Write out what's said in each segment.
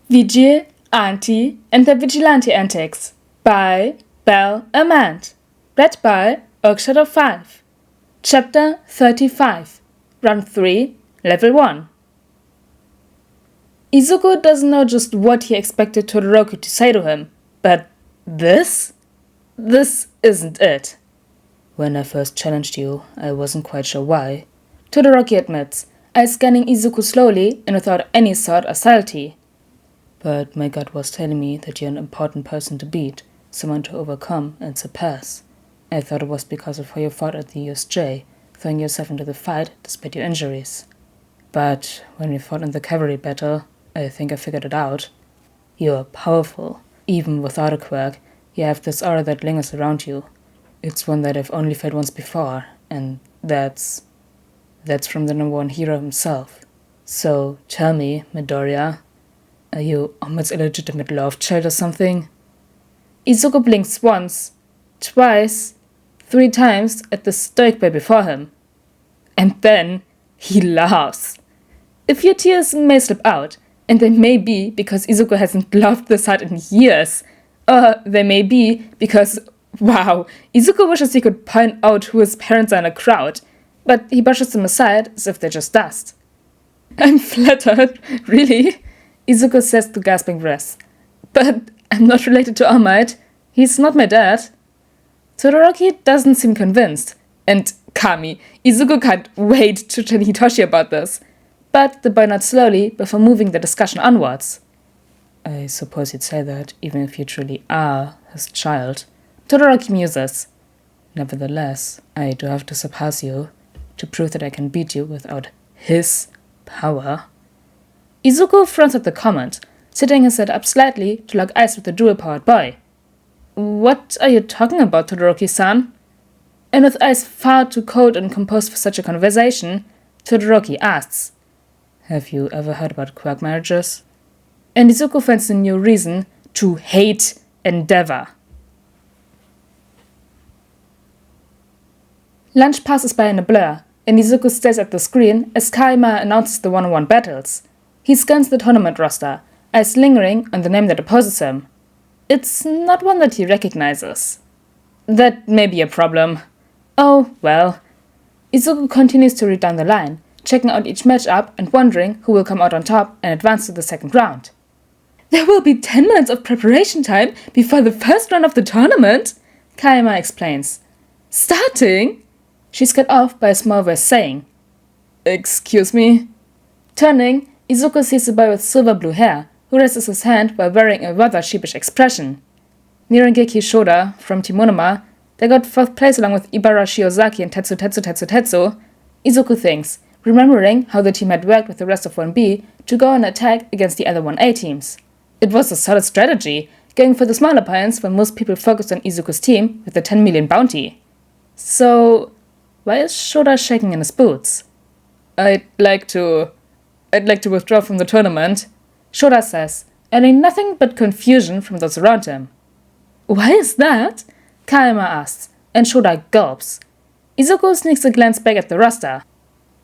Vigil, Ante, and the Vigilante Antics by BelleAmant. Read by Shadow 5. Chapter 35. Run 3, Level 1. Izuku doesn't know just what he expected Todoroki to say to him, but this isn't it. When I first challenged you, I wasn't quite sure why. Todoroki admits, eyes scanning Izuku slowly and without any sort of subtlety. But my gut was telling me that you're an important person to beat, someone to overcome and surpass. I thought it was because of how you fought at the USJ, throwing yourself into the fight despite your injuries. But when we fought in the cavalry battle, I think I figured it out. You're powerful. Even without a quirk, you have this aura that lingers around you. It's one that I've only felt once before, and that's from the #1 hero himself. So tell me, Midoriya, are you Ahmed's illegitimate love child or something? Izuku blinks once, twice, 3 times at the stoic boy before him. And then he laughs. A few tears may slip out, and they may be because Izuku hasn't laughed this hard in years. Or they may be because, wow, Izuku wishes he could point out who his parents are in a crowd, but he brushes them aside as if they're just dust. I'm flattered, really? Izuku says through gasping breaths. But I'm not related to Ahmed. He's not my dad. Todoroki doesn't seem convinced. And Kami, Izuku can't wait to tell Hitoshi about this. But the boy nods slowly before moving the discussion onwards. I suppose you'd say that, even if you truly are his child. Todoroki muses. Nevertheless, I do have to surpass you, to prove that I can beat you without his power. Izuku frowns at the comment, sitting his head up slightly to lock eyes with the dual-powered boy. What are you talking about, Todoroki-san? And with eyes far too cold and composed for such a conversation, Todoroki asks, Have you ever heard about quirk marriages? And Izuku finds a new reason to hate Endeavor. Lunch passes by in a blur, and Izuku stares at the screen as Kaima announces the 1-on-1 battles. He scans the tournament roster, eyes lingering on the name that opposes him. It's not one that he recognizes. That may be a problem. Oh, well. Izuku continues to read down the line, checking out each matchup and wondering who will come out on top and advance to the second round. There will be 10 minutes of preparation time before the first round of the tournament, Kaima explains. Starting? She's cut off by a small voice saying, Excuse me? Turning, Izuku sees a boy with silver-blue hair, who raises his hand while wearing a rather sheepish expression. Near Ngeki's shoulder, from Team Monoma, they got 4th place along with Ibara Shiozaki and Tetsu. Izuku thinks, remembering how the team had worked with the rest of 1B to go on attack against the other 1A teams. It was a solid strategy, going for the smaller points when most people focused on Izuku's team with the 10 million bounty. So, why is Shoda shaking in his boots? I'd like to withdraw from the tournament, Shoda says, earning nothing but confusion from those around him. Why is that? Kaima asks, and Shoda gulps. Izuku sneaks a glance back at the roster,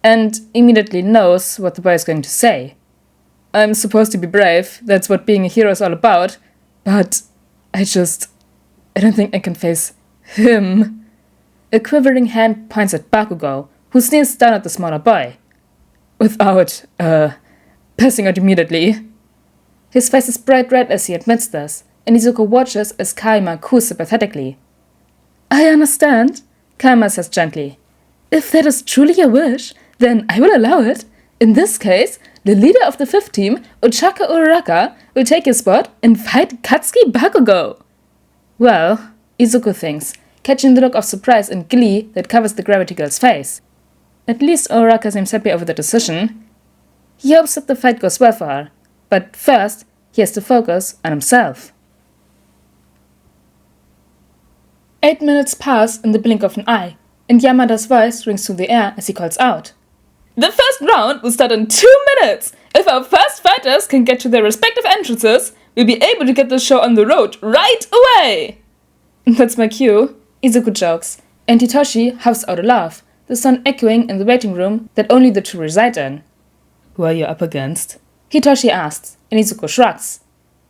and immediately knows what the boy is going to say. I'm supposed to be brave, that's what being a hero is all about, but I don't think I can face him. A quivering hand points at Bakugo, who sneers down at the smaller boy. Without, passing out immediately. His face is bright red as he admits this, and Izuku watches as Kaima coos sympathetically. I understand, Kaima says gently. If that is truly your wish, then I will allow it. In this case, the leader of the 5th team, Ochaka Uraraka, will take his spot and fight Katsuki Bakugo. Well, Izuku thinks, catching the look of surprise and glee that covers the Gravity Girl's face. At least Uraraka seems happy over the decision. He hopes that the fight goes well for her, but first, he has to focus on himself. 8 minutes pass in the blink of an eye, and Yamada's voice rings through the air as he calls out. The first round will start in 2 minutes! If our first fighters can get to their respective entrances, we'll be able to get the show on the road right away! That's my cue, Izuku jokes, and Hitoshi huffs out a laugh, the sound echoing in the waiting room that only the two reside in. Who are you up against? Hitoshi asks, and Izuku shrugs.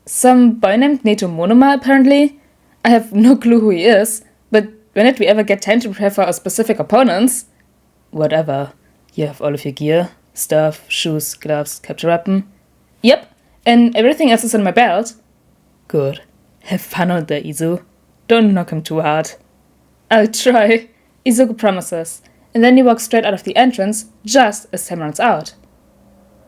Some boy named Neto Monoma, apparently? I have no clue who he is, but when did we ever get time to prepare for our specific opponents? Whatever. You have all of your gear, stuff, shoes, gloves, capture weapon. Yep, and everything else is in my belt. Good. Have fun out there, Izu. Don't knock him too hard. I'll try, Izuku promises, and then he walks straight out of the entrance just as time runs out.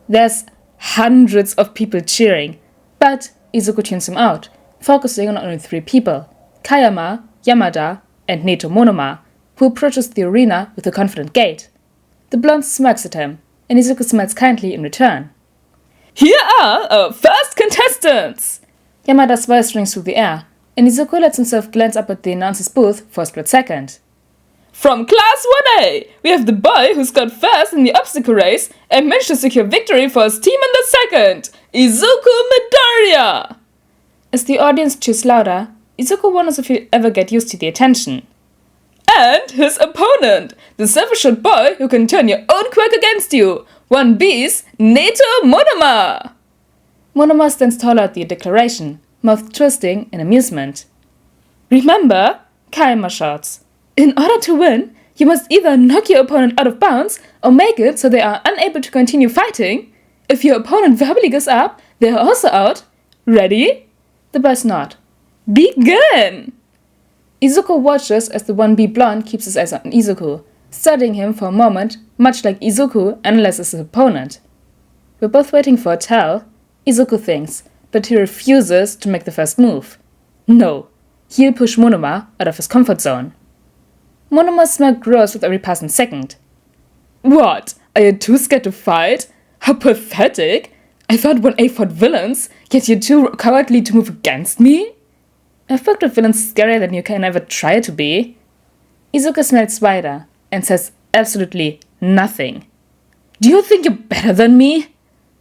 There's hundreds of people cheering, but Izuku tunes him out, focusing on only 3 people, Kayama, Yamada, and Neto Monoma, who approaches the arena with a confident gait. The blonde smirks at him, and Izuku smiles kindly in return. Here are our first contestants! Yamada's voice rings through the air, and Izuku lets himself glance up at the announcer's booth for a split second. From Class 1A, we have the boy who scored first in the obstacle race and managed to secure victory for his team in the second, Izuku Midoriya! As the audience cheers louder, Izuku wonders if he'll ever get used to the attention. And his opponent, the self-assured boy who can turn your own quirk against you, 1B's Neto Monoma! Monoma stands taller at the declaration, mouth twisting in amusement. Remember, Kayama shouts, in order to win, you must either knock your opponent out of bounds or make it so they are unable to continue fighting. If your opponent verbally gives up, they are also out. Ready? The boys nod. Begin! Izuku watches as the 1B blonde keeps his eyes on Izuku, studying him for a moment, much like Izuku analyzes his opponent. We're both waiting for a tell, Izuku thinks, but he refuses to make the first move. No, he'll push Monoma out of his comfort zone. Monoma's smirk grows with every passing second. What? Are you too scared to fight? How pathetic! I thought 1A fought villains, yet you're too cowardly to move against me? I've worked with villains scarier than you can ever try to be. Izuku smiles wider and says absolutely nothing. Do you think you're better than me?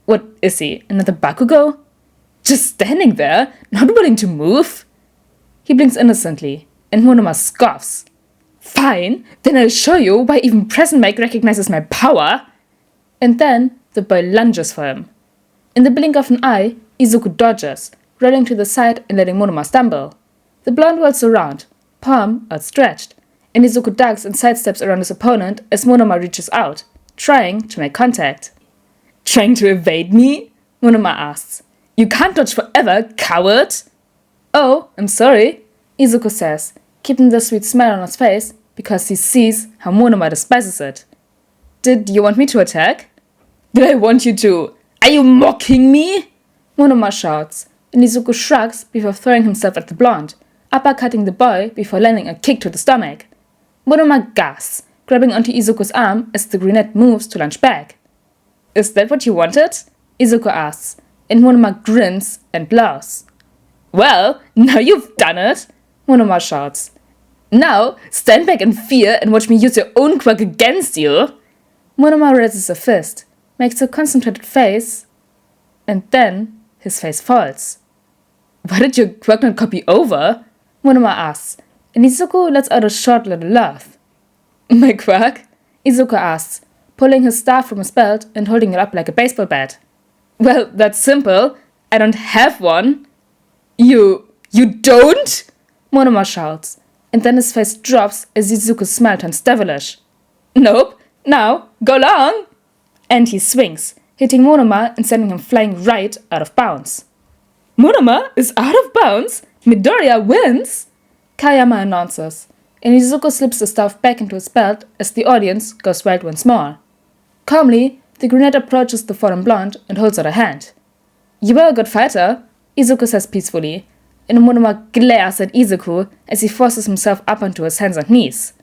What is he, another Bakugo? Just standing there, not willing to move? He blinks innocently, and Monoma scoffs. Fine, then I'll show you why even present Mike recognizes my power. And then the boy lunges for him. In the blink of an eye, Izuku dodges, rolling to the side and letting Monoma stumble. The blonde whirls around, palm outstretched, and Izuku ducks and sidesteps around his opponent as Monoma reaches out, trying to make contact. Trying to evade me? Monoma asks. You can't dodge forever, coward! Oh, I'm sorry, Izuku says, keeping the sweet smile on his face because he sees how Monoma despises it. Did you want me to attack? Did I want you to? Are you mocking me? Monoma shouts, and Izuku shrugs before throwing himself at the blonde, uppercutting the boy before landing a kick to the stomach. Monoma gasps, grabbing onto Izuku's arm as the brunette moves to lunge back. Is that what you wanted? Izuku asks, and Monoma grins and blows. Well, now you've done it, Monoma shouts. Now, stand back in fear and watch me use your own quirk against you. Monoma raises a fist, makes a concentrated face, and then his face falls. Why did your quirk not copy over? Monoma asks, and Izuku lets out a short little laugh. My quirk? Izuku asks, pulling his staff from his belt and holding it up like a baseball bat. Well, that's simple. I don't have one. You don't? Monoma shouts, and then his face drops as Izuku's smile turns devilish. Nope. Now, go long! And he swings, hitting Monoma and sending him flying right out of bounds. Monoma is out of bounds? Midoriya wins? Kayama announces, and Izuku slips the staff back into his belt as the audience goes wild once more. Calmly, the brunette approaches the fallen blonde and holds out a hand. You were a good fighter, Izuku says peacefully, and Monoma glares at Izuku as he forces himself up onto his hands and knees.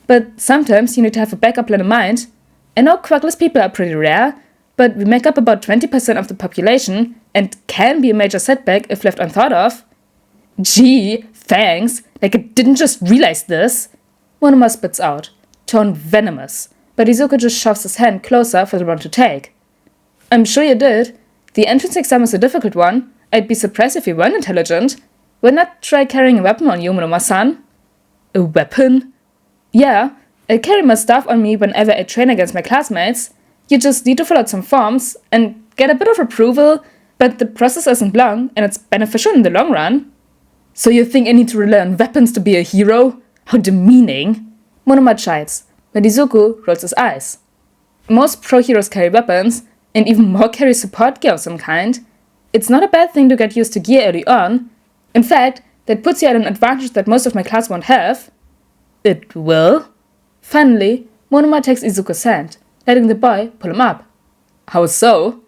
But sometimes you need to have a backup plan in mind. I know quirkless people are pretty rare, but we make up about 20% of the population and can be a major setback if left unthought of. Gee, thanks, like I didn't just realize this. Monoma spits out, tone venomous, but Izuku just shoves his hand closer for the blonde to take. I'm sure you did. The entrance exam is a difficult one. I'd be surprised if you weren't intelligent. Why not try carrying a weapon on you, Monoma-san? A weapon? Yeah, I carry my stuff on me whenever I train against my classmates. You just need to fill out some forms and get a bit of approval, but the process isn't long and it's beneficial in the long run. So you think I need to rely on weapons to be a hero? How demeaning. Monoma chides, but Izuku rolls his eyes. Most pro-heroes carry weapons, and even more carry support gear of some kind. It's not a bad thing to get used to gear early on. In fact, that puts you at an advantage that most of my class won't have. It will? Finally, Monoma takes Izuku's hand, letting the boy pull him up. How so?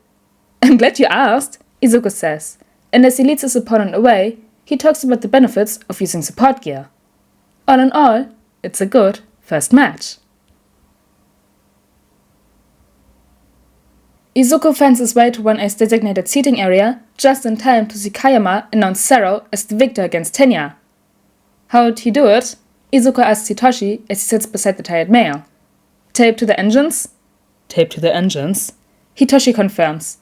I'm glad you asked, Izuku says, and as he leads his opponent away, he talks about the benefits of using support gear. All in all, it's a good first match. Izuku finds his way to 1A's designated seating area just in time to see Kayama announce Zero as the victor against Tenya. How'd he do it? Izuku asks Hitoshi as he sits beside the tired male. Tape to the engines? Tape to the engines? Hitoshi confirms.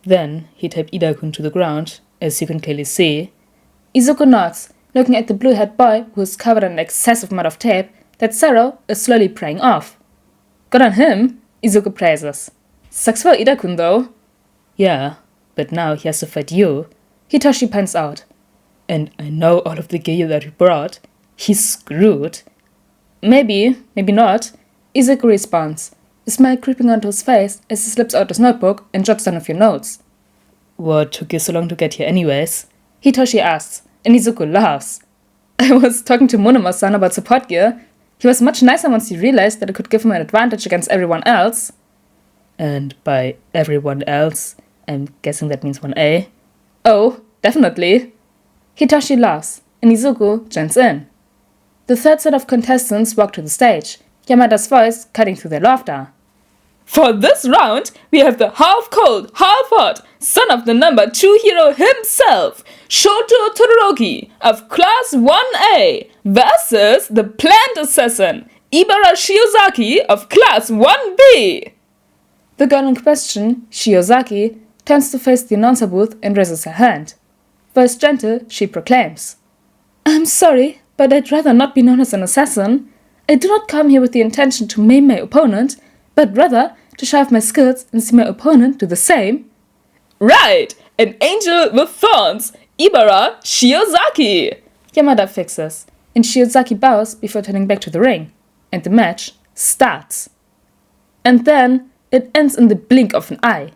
Then he taped Ida-kun to the ground, as you can clearly see. Izuku nods, looking at the blue-haired boy who is covered in an excessive amount of tape that Zero is slowly praying off. Good on him, Izuku praises. Sucks for Ida-kun though. Yeah, but now he has to fight you, Hitoshi points out. And I know all of the gear that you brought. He's screwed. Maybe, maybe not, Izuku responds, a smile creeping onto his face as he slips out his notebook and jots down a few notes. What took you so long to get here anyways? Hitoshi asks, and Izuku laughs. I was talking to Monoma-san about support gear. He was much nicer once he realized that it could give him an advantage against everyone else. And by everyone else, I'm guessing that means 1A. Oh, definitely. Hitoshi laughs, and Izuku joins in. The third set of contestants walk to the stage, Yamada's voice cutting through their laughter. For this round, we have the half-cold, half-hot, son of the number 2 hero himself, Shoto Todoroki of Class 1A, versus the plant assassin, Ibara Shiozaki of Class 1B. The girl in question, Shiozaki, turns to face the announcer booth and raises her hand. Voice gentle, she proclaims, I'm sorry, but I'd rather not be known as an assassin. I do not come here with the intention to maim my opponent, but rather to show off my skills and see my opponent do the same. Right! An angel with thorns! Ibara Shiozaki! Yamada fixes, and Shiozaki bows before turning back to the ring, and the match starts. And then it ends in the blink of an eye.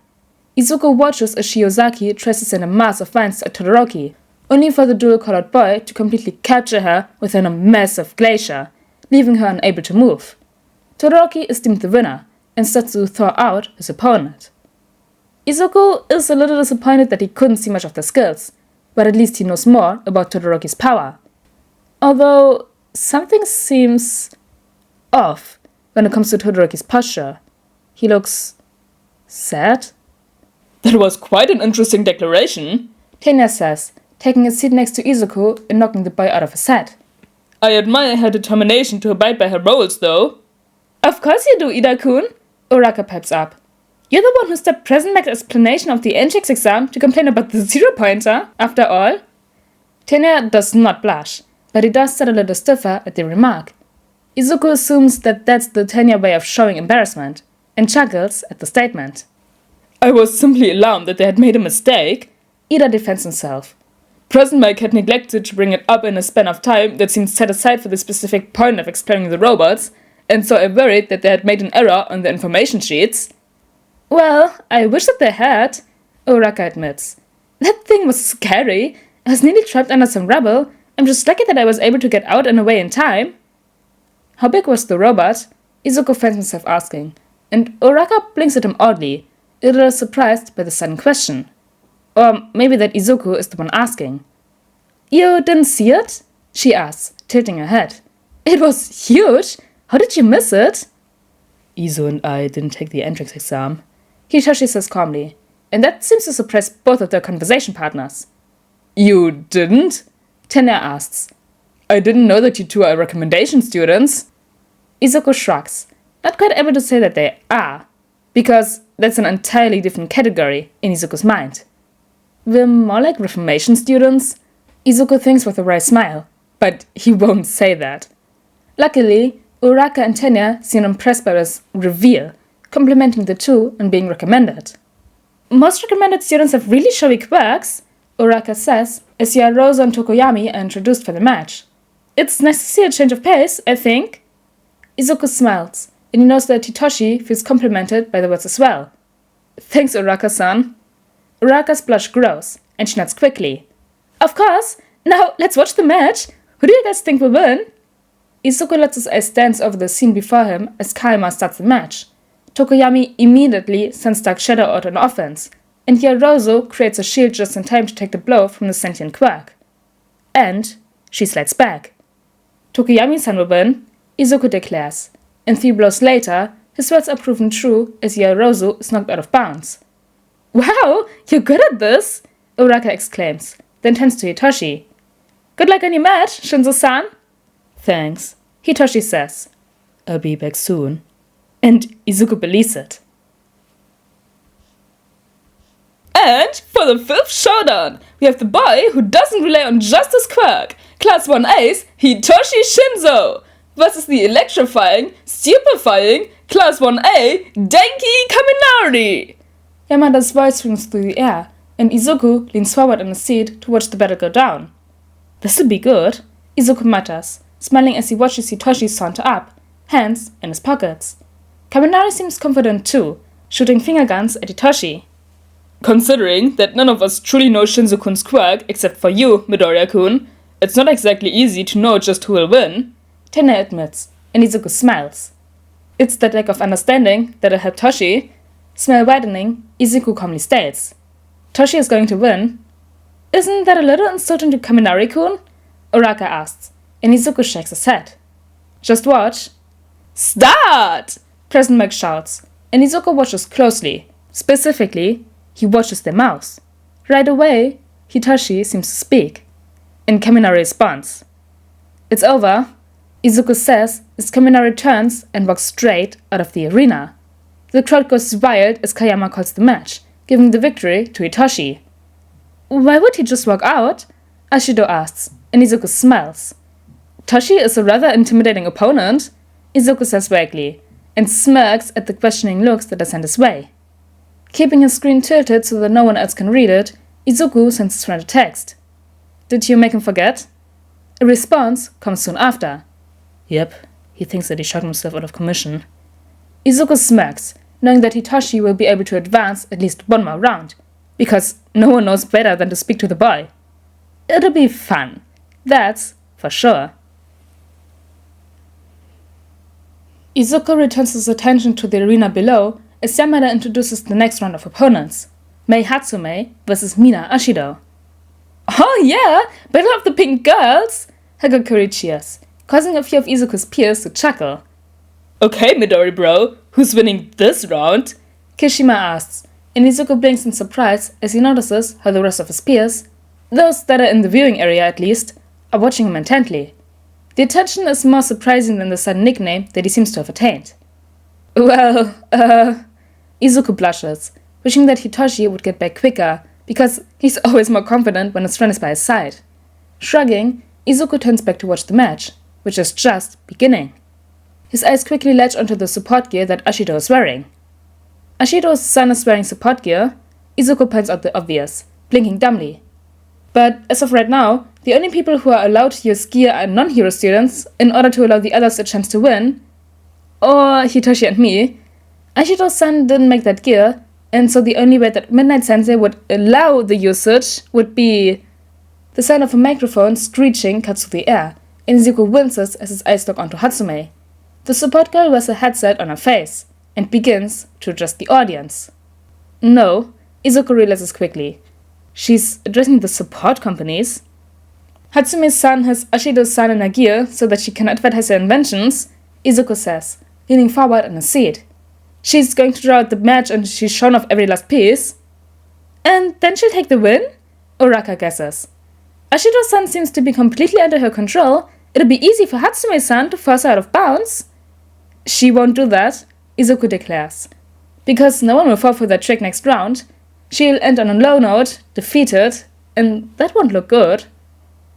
Izuku watches as Shiozaki tries to send a mass of vines at Todoroki, only for the dual-colored boy to completely capture her within a massive glacier, leaving her unable to move. Todoroki is deemed the winner, and starts to thaw out his opponent. Izuku is a little disappointed that he couldn't see much of their skills, but at least he knows more about Todoroki's power. Although, something seems off when it comes to Todoroki's posture. He looks sad. That was quite an interesting declaration, Tenya says, taking a seat next to Izuku and knocking the boy out of his head. I admire her determination to abide by her roles, though. Of course you do, Ida-kun, Uraka pipes up. You're the one who stopped President Mac's explanation of the Antics exam to complain about the zero-pointer, after all. Tenya does not blush, but he does set a little stiffer at the remark. Izuku assumes that that's the Tenya way of showing embarrassment, and chuckles at the statement. I was simply alarmed that they had made a mistake, Ida defends himself. President Mike had neglected to bring it up in a span of time that seemed set aside for the specific point of explaining the robots, and so I worried that they had made an error on the information sheets. Well, I wish that they had, Uraka admits. That thing was scary. I was nearly trapped under some rubble. I'm just lucky that I was able to get out and away in time. How big was the robot? Izuku finds himself asking, and Uraka blinks at him oddly, a little surprised by the sudden question. Or maybe that Izuku is the one asking. You didn't see it? She asks, tilting her head. It was huge. How did you miss it? Izu and I didn't take the entrance exam, Hitoshi says calmly, and that seems to surprise both of their conversation partners. You didn't? Tenya asks. I didn't know that you two are recommendation students. Izuku shrugs, not quite able to say that they are, because that's an entirely different category in Izuku's mind. We're more like reformation students, Izuku thinks with a wry smile, but he won't say that. Luckily, Uraka and Tenya seem impressed by his reveal, complimenting the two on being recommended. Most recommended students have really showy quirks, Uraka says, as Yarozo and Tokoyami are introduced for the match. It's nice to see a change of pace, I think. Izuku smiles, and he knows that Hitoshi feels complimented by the words as well. Thanks, Uraka-san. Uraka's blush grows, and she nods quickly. Of course! Now, let's watch the match! Who do you guys think will win? Izuku lets his eyes dance over the scene before him as Kaima starts the match. Tokoyami immediately sends Dark Shadow out on offense, and Yarozo creates a shield just in time to take the blow from the sentient quirk. And she slides back. Tokoyami-san will win, Izuku declares, and 3 blows later, his words are proven true as Yarozo is knocked out of bounds. Wow, you're good at this! Uraka exclaims, then turns to Hitoshi. Good luck on your match, Shinzo-san! Thanks, Hitoshi says. I'll be back soon. And Izuku believes it. And for the 5th showdown, we have the boy who doesn't rely on just his quirk, Class 1 ace Hitoshi Shinzo, versus the electrifying, stupefying, Class 1A Denki Kaminari. Yamada's voice rings through the air, and Izuku leans forward in his seat to watch the battle go down. This'll be good, Izuku mutters, smiling as he watches Hitoshi saunter up, hands in his pockets. Kaminari seems confident too, shooting finger guns at Hitoshi. Considering that none of us truly know Shinzo-kun's quirk except for you, Midoriya-kun, it's not exactly easy to know just who will win, Tena admits, and Izuku smiles. It's that lack of understanding that'll help Toshi. Smile widening, Izuku calmly states. Toshi is going to win. Isn't that a little insulting to Kaminari-kun? Uraka asks, and Izuku shakes his head. Just watch. Start! President Mike shouts, and Izuku watches closely. Specifically, he watches their mouths. Right away, Hitoshi seems to speak. And Kaminari responds. It's over, Izuku says as Kaminari turns and walks straight out of the arena. The crowd goes wild as Kayama calls the match, giving the victory to Hitoshi. Why would he just walk out? Ashido asks, and Izuku smiles. Toshi is a rather intimidating opponent, Izuku says vaguely, and smirks at the questioning looks that are sent his way. Keeping his screen tilted so that no one else can read it, Izuku sends his friend a text. Did you make him forget? A response comes soon after. Yep, he thinks that he shot himself out of commission. Izuku smirks, knowing that Hitoshi will be able to advance at least one more round, because no one knows better than to speak to the boy. It'll be fun, that's for sure. Izuku returns his attention to the arena below as Yamada introduces the next round of opponents, Mei Hatsume versus Mina Ashido. Oh yeah, Battle of the Pink Girls! Hagakure cheers, causing a few of Izuku's peers to chuckle. Okay, Midori bro, who's winning this round? Kishima asks, and Izuku blinks in surprise as he notices how the rest of his peers, those that are in the viewing area at least, are watching him intently. The attention is more surprising than the sudden nickname that he seems to have attained. Well, Izuku blushes, wishing that Hitoshi would get back quicker, because he's always more confident when his friend is by his side. Shrugging, Izuku turns back to watch the match, which is just beginning. His eyes quickly latch onto the support gear that Ashido is wearing. Ashido's son is wearing support gear. Izuku points out the obvious, blinking dumbly. But as of right now, the only people who are allowed to use gear are non-hero students in order to allow the others a chance to win. Or Hitoshi and me. Ashido's son didn't make that gear, and so the only way that Midnight Sensei would allow the usage would be... The sound of a microphone screeching cuts through the air, and Izuku winces as his eyes lock onto Hatsume. The support girl wears a headset on her face, and begins to address the audience. No, Izuku realizes quickly. She's addressing the support companies. Hatsume's son has Ashido's son in her gear so that she can advertise her inventions, Izuku says, leaning forward in his seat. She's going to draw out the match and she's shown off every last piece. And then she'll take the win? Uraka guesses. Ashido's son seems to be completely under her control. It'll be easy for Hatsume's son to force her out of bounds. She won't do that, Izuku declares. Because no one will fall for that trick next round. She'll end on a low note, defeated, and that won't look good.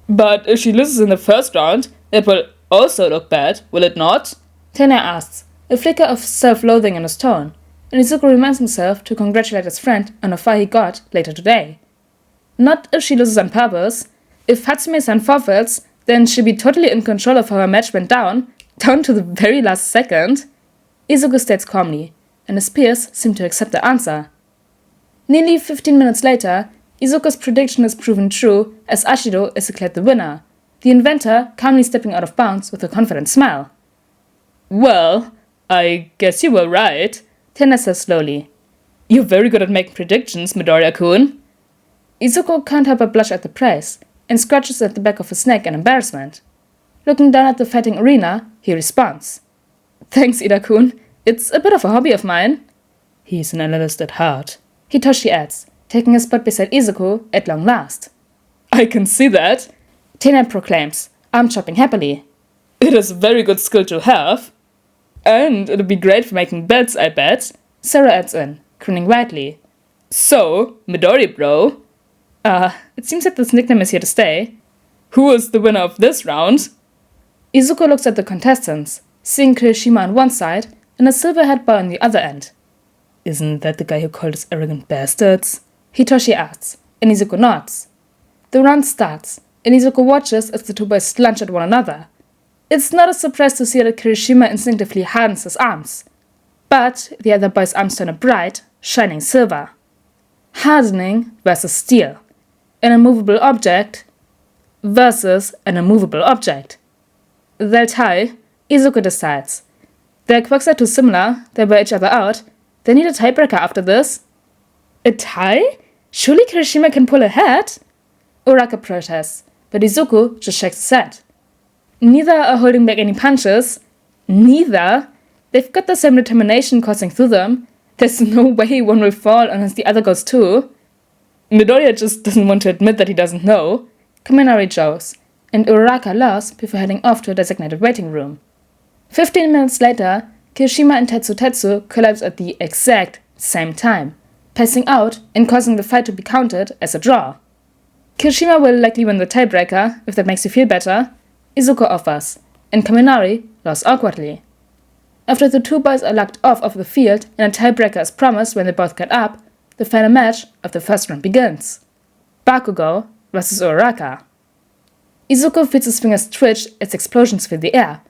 But if she loses in the first round, it will also look bad, will it not? Tena asks, a flicker of self-loathing in his tone, and Izuku reminds himself to congratulate his friend on how far he got later today. Not if she loses on purpose. If Hatsume-san forfeits, then she'll be totally in control of how her match went down to the very last second. Izuku states calmly, and his peers seem to accept the answer. Nearly 15 minutes later, Izuku's prediction is proven true as Ashido is declared the winner, the inventor calmly stepping out of bounds with a confident smile. "Well, I guess you were right," Tena says slowly. "You're very good at making predictions, Midoriya-kun." Izuku can't help but blush at the praise, and scratches at the back of his neck in embarrassment. Looking down at the fighting arena, he responds. "Thanks, Ida-kun. It's a bit of a hobby of mine." "He's an analyst at heart," Hitoshi adds, taking a spot beside Izuku at long last. "I can see that," Tena proclaims, arm chopping happily. "It is a very good skill to have. And it'll be great for making bets, I bet," Sarah adds in, grinning widely. "So, Midori bro." It seems that this nickname is here to stay. "Who is the winner of this round?" Izuku looks at the contestants, seeing Kirishima on one side and a silver-haired boy on the other end. "Isn't that the guy who called us arrogant bastards?" Hitoshi asks, and Izuku nods. The round starts, and Izuku watches as the two boys lunge at one another. It's not a surprise to see that Kirishima instinctively hardens his arms. But the other boy's arms turn a bright, shining silver. Hardening versus steel. An immovable object versus an immovable object. They'll tie, Izuku decides. Their quirks are too similar, they wear each other out. They need a tiebreaker after this. A tie? Surely Kirishima can pull ahead? Uraka protests, but Izuku just shakes his head. Neither are holding back any punches. Neither. They've got the same determination coursing through them. There's no way one will fall unless the other goes too. Midoriya just doesn't want to admit that he doesn't know. Kaminari jokes, and Uraka laughs before heading off to a designated waiting room. 15 minutes later, Kirishima and Tetsu collapse at the exact same time, passing out and causing the fight to be counted as a draw. Kirishima will likely win the tiebreaker, if that makes you feel better, Izuku offers, and Kaminari laughs awkwardly. After the two boys are locked off of the field and a tiebreaker is promised when they both get up, the final match of the first round begins. Bakugo vs Uraka. Izuku feels his fingers twitch as explosions fill the air.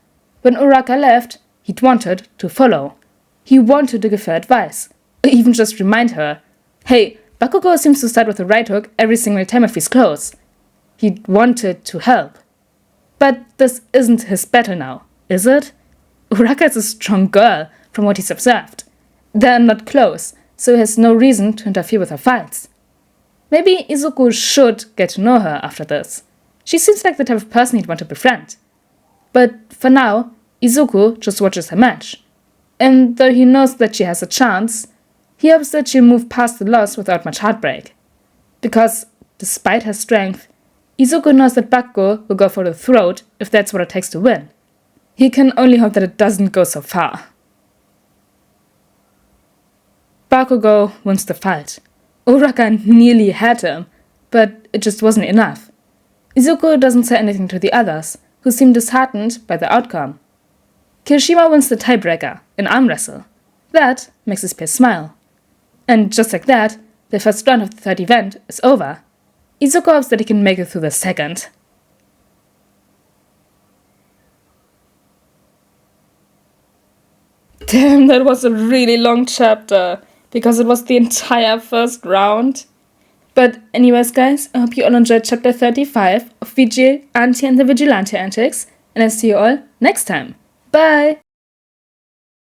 When Uraka left, he'd wanted to follow. He wanted to give her advice, or even just remind her, "Hey, Bakugo seems to start with a right hook every single time if he's close." He'd wanted to help. But this isn't his battle now, is it? Uraka is a strong girl, from what he's observed. They're not close, so he has no reason to interfere with her fights. Maybe Izuku should get to know her after this. She seems like the type of person he'd want to befriend. But for now, Izuku just watches her match. And though he knows that she has a chance, he hopes that she'll move past the loss without much heartbreak. Because, despite her strength, Izuku knows that Bakugo will go for the throat if that's what it takes to win. He can only hope that it doesn't go so far. Bakugo wins the fight. Uraka nearly had him, but it just wasn't enough. Izuku doesn't say anything to the others, who seem disheartened by the outcome. Kirishima wins the tiebreaker, an arm wrestle. That makes his peers smile. And just like that, the first round of the third event is over. Izuku hopes that he can make it through the second. Damn, that was a really long chapter, because it was the entire first round. But anyways guys, I hope you all enjoyed chapter 35 of Vigil, Ante and the Vigilante Antics, and I'll see you all next time. Bye!